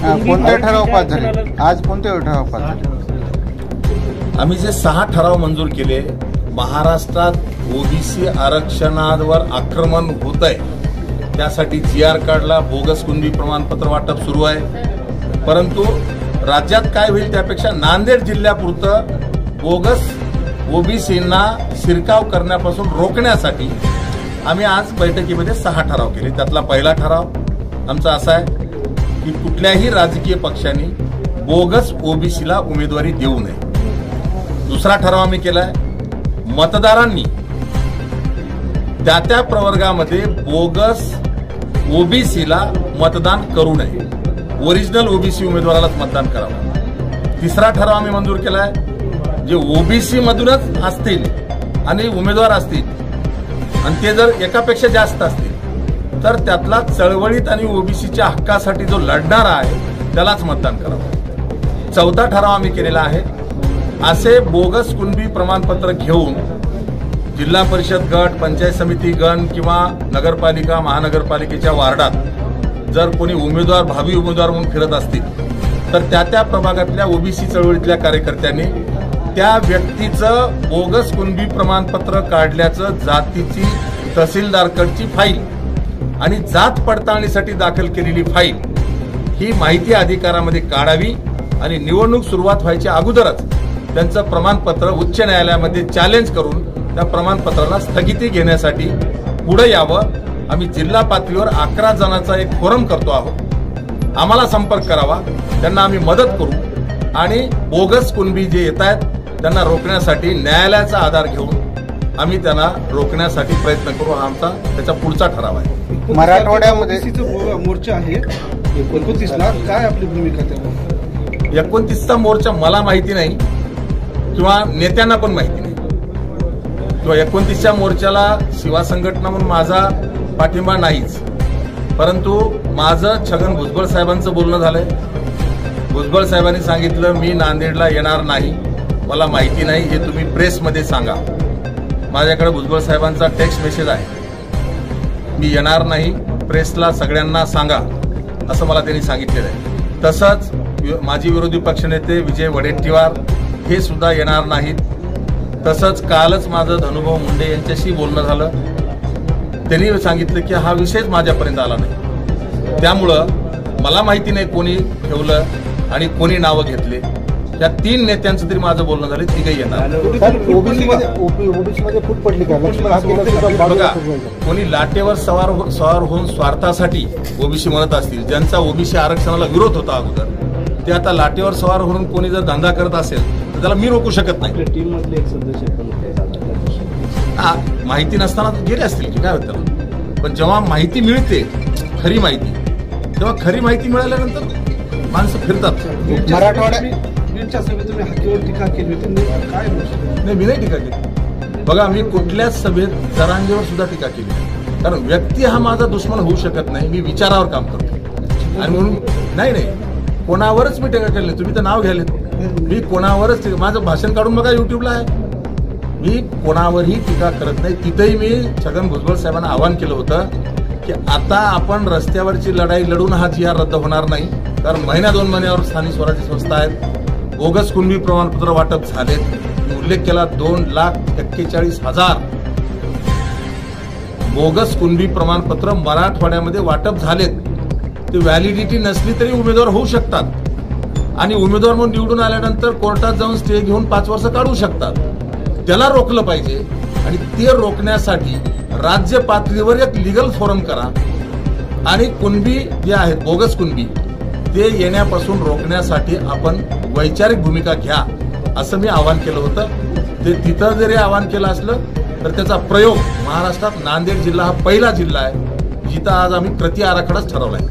कोणते ठराव पास झाले? आज कोणते ठराव पास झाले? आम्ही जे 6 ठराव मंजूर केले, महाराष्ट्रात ओबीसी आरक्षणावर आक्रमण होत आहे त्यासाठी GR काढला, बोगस कुणबी प्रमाणपत्र वाटप सुरू आहे। परंतु राज्यात काय होईल त्यापेक्षा नांदेड जिल्ह्यापुरतं बोगस ओबीसींना शिरकाव करण्यापासून रोखण्यासाठी आम्ही आज बैठकीमध्ये 6 ठराव केले। त्यातला पहिला ठराव आमचा असा आहे की कुठल्याही राजकीय पक्षांनी बोगस ओबीसीला उमेदवारी देऊ नये। दुसरा ठराव आम्ही केलाय, मतदारांनी त्या प्रवर्गामध्ये बोगस ओबीसीला मतदान करू नये, ओरिजिनल ओबीसी उमेदवारालाच मतदान करावं। तिसरा ठराव आम्ही मंजूर केलाय, जे ओबीसी मधूनच असतील आणि उमेदवार असतील आणि ते जर एकापेक्षा जास्त असतील तर त्यातला चळवळीत आणि ओबीसीच्या हक्कासाठी जो लढणारा आहे त्यालाच मतदान करावं। चौथा ठराव आम्ही केलेला आहे, असे बोगस कुणबी प्रमाणपत्र घेऊन जिल्हा परिषद गट, पंचायत समिती गण किंवा नगरपालिका महानगरपालिकेच्या वार्डात जर कोणी उमेदवार भावी उमेदवार म्हणून फिरत असतील तर त्या प्रभागातल्या ओबीसी चळवळीतल्या कार्यकर्त्यांनी त्या व्यक्तीचं बोगस कुणबी प्रमाणपत्र काढल्याचं जातीची तहसीलदारकडची फाईल आणि जात पडताळणीसाठी दाखल केलेली फाईल ही माहिती अधिकारामध्ये काढावी आणि निवडणूक सुरुवात व्हायच्या अगोदरच त्यांचं प्रमाणपत्र उच्च न्यायालयामध्ये चॅलेंज करून त्या प्रमाणपत्राला स्थगिती घेण्यासाठी पुढे यावं। आम्ही जिल्हा पातळीवर 11 जणांचा एक फोरम करतो आहोत, आम्हाला संपर्क करावा, त्यांना आम्ही मदत करू आणि बोगस कुणबी जे येत आहेत त्यांना रोखण्यासाठी न्यायालयाचा आधार घेऊन आम्ही त्यांना रोखण्यासाठी प्रयत्न करू। हा आमचा त्याचा पुढचा ठराव आहे। मराठवाड्यामध्ये मोर्चा आहे 29ला, काय आपली भूमिका त्यावर? 29चा मोर्चा मला माहिती नाही किंवा नेत्यांना पण माहिती नाही, किंवा 29च्या मोर्चाला शिवा संघटना म्हणून माझा पाठिंबा नाहीच। परंतु माझं छगन भुजबळ साहेबांचं बोलणं झालंय, भुजबळ साहेबांनी सांगितलं मी नांदेडला येणार नाही, मला माहिती नाही, हे तुम्ही प्रेसमध्ये सांगा। माझ्याकडे भुजबळ साहेबांचा टेक्स्ट मेसेज आहे, मी येणार नाही, प्रेसला सगळ्यांना सांगा असं मला त्यांनी सांगितलेलं आहे। तसंच माजी विरोधी पक्षनेते विजय वडेट्टीवार हे सुद्धा येणार नाहीत। तसंच कालच माझं धनुभाऊ मुंडे यांच्याशी बोलणं झालं, त्यांनी सांगितलं की हा विषयच माझ्यापर्यंत आला नाही, त्यामुळं मला माहिती नाही कोणी ठेवलं आणि कोणी नावं घेतले। त्या 3 नेत्यांचं तरी माझं बोलणं झालं, तिघही येणार। ओबीसीमध्ये फूट पडली का? बघा, कोणी लाटेवर सवार होऊन स्वार्थासाठी ओबीसी म्हणत असतील, ज्यांचा ओबीसी आरक्षणाला विरोध होता अगोदर, ते आता लाटेवर सवार होऊन कोणी जर धंदा करत असेल तर त्याला मी रोखू शकत नाही। माहिती नसताना गेले असतील की काय होतं, पण जेव्हा माहिती मिळते खरी माहिती, तेव्हा खरी माहिती मिळाल्यानंतर माणसं फिरतात। मराठवाड्याच्या सभेत तुम्ही हक्कीवर टीका केली होती, काय? नाही, मी नाही टीका केली। बघा, मी कुठल्याच सभेत जरांगेवर सुद्धा टीका केली, कारण व्यक्ती हा माझा दुश्मन होऊ शकत नाही, मी विचारावर काम करतो आणि म्हणून नाही कोणावरच मी टीका केली। तुम्ही तर नाव घ्याले, मी कोणावरच, माझं भाषण काढून बघा युट्यूबला आहे, मी कोणावरही टीका करत नाही। तिथेही मी छगन भुजबळ साहेबांना आवाहन केलं होतं की आता आपण रस्त्यावरची लढाई लढून हा GR रद्द होणार नाही, कारण महिन्या 2 महिन्यावर स्थानिक स्वराज्य संस्था आहेत, बोगस कुणबी प्रमाणपत्र वाटप झालेत। मी उल्लेख केला 2,41,000 बोगस कुणबी प्रमाणपत्र मराठवाड्यामध्ये वाटप झालेत। ते व्हॅलिडिटी नसली तरी उमेदवार होऊ शकतात आणि उमेदवार म्हणून निवडून आल्यानंतर कोर्टात जाऊन स्टे घेऊन 5 वर्ष काढू शकतात। त्याला रोखलं पाहिजे आणि ते रोखण्यासाठी राज्य पातळीवर एक लीगल फोरम करा आणि कुणबी जे आहेत बोगस कुणबी ते येण्यापासून रोखण्यासाठी आपण वैचारिक भूमिका घ्या असं मी आवाहन केलं होतं। ते तिथं जरी आवाहन केलं असलं तर त्याचा प्रयोग महाराष्ट्रात नांदेड जिल्हा हा पहिला जिल्हा आहे जिथं आज आम्ही प्रति आराखडाच ठरवलाय।